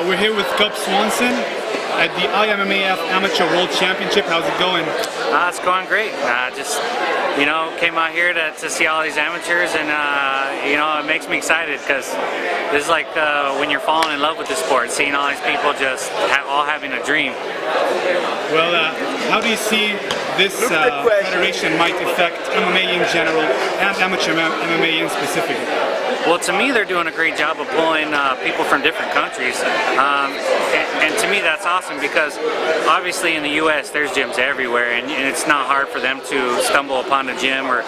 We're here with Cub Swanson at the IMMAF Amateur World Championship. How's it going? It's going great. Just, came out here to see all these amateurs, and, it makes me excited because this is like when you're falling in love with the sport, seeing all these people just all having a dream. Well, how do you see this federation might affect MMA in general and amateur MMA in specific? Well, to me, they're doing a great job of pulling people from different countries, and to me that's awesome because obviously in the U.S. there's gyms everywhere, and it's not hard for them to stumble upon a gym or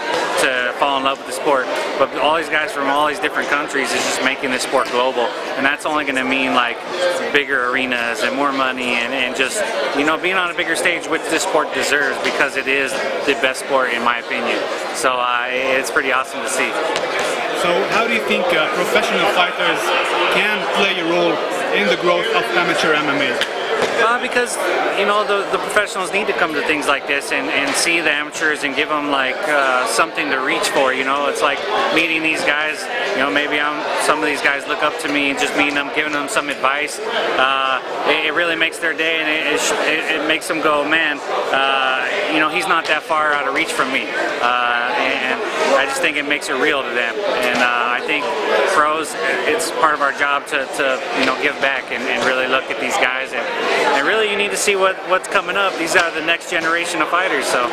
to fall in love with the sport. But all these guys from all these different countries is just making this sport global, and that's only going to mean like bigger arenas and more money, and just being on a bigger stage, which this sport deserves because it is the best sport in my opinion. So it's pretty awesome to see. So how do you think professional fighters can play a role in the growth of amateur MMA? Because the professionals need to come to things like this and see the amateurs and give them like something to reach for. It's like meeting these guys. Maybe some of these guys look up to me, and just meeting them, giving them some advice. It really makes their day, and it makes them go, man. He's not that far out of reach from me, and I just think it makes it real to them. And I think pros, it's part of our job to give back and really look at these guys, and really you need to see what's coming up. These are the next generation of fighters. So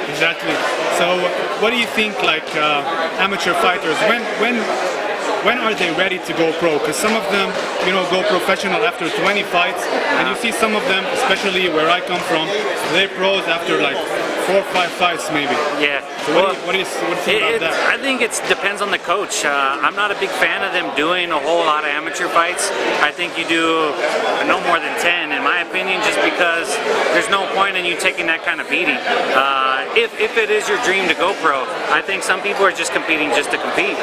exactly. So what do you think, like amateur fighters, when are they ready to go pro? Because some of them, go professional after 20 fights, and you see some of them, especially where I come from, they're pros after like 4 or 5 fights maybe. Yeah. So what do you think about that? I think it depends on the coach. I'm not a big fan of them doing a whole lot of amateur fights. I think you do no more than 10 in my opinion, just because there's no point in you taking that kind of beating. If it is your dream to go pro, I think some people are just competing just to compete.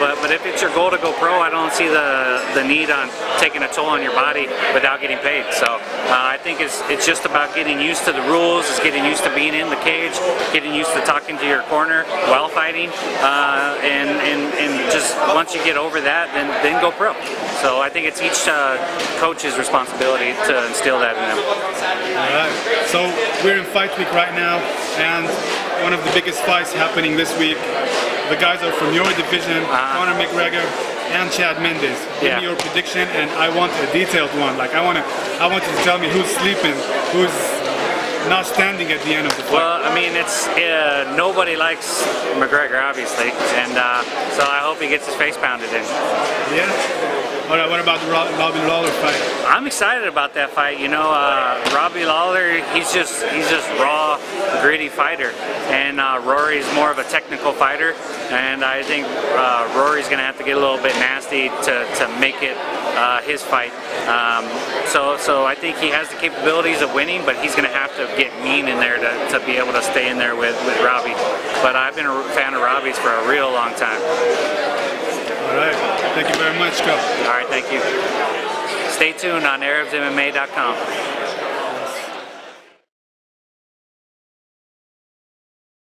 But if it's your goal to go pro, I don't see the need on taking a toll on your body without getting paid. So I think it's just about getting used to the rules, it's getting used to being in the cage, getting used to talking to your corner while fighting, and just once you get over that, then go pro. So I think it's each coach's responsibility to instill that in them. Alright, so we're in fight week right now, and one of the biggest fights happening this week. The guys are from your division, Conor McGregor and Chad Mendes. Give me your prediction, and I want a detailed one. Like I want you to tell me who's sleeping, who's not standing at the end of the fight. Well, I mean, it's nobody likes McGregor, obviously, and so I hope he gets his face pounded in. Yeah. All right. What about the Robbie Lawler fight? I'm excited about that fight. Robbie Lawler, he's just raw, gritty fighter, and Rory's more of a technical fighter, and I think Rory's going to have to get a little bit nasty to make it his fight. So I think he has the capabilities of winning, but he's going to have to get mean in there to be able to stay in there with Robbie. But I've been a fan of Robbie's for a real long time. All right. Thank you very much, Cub. All right, thank you. Stay tuned on ArabsMMA.com.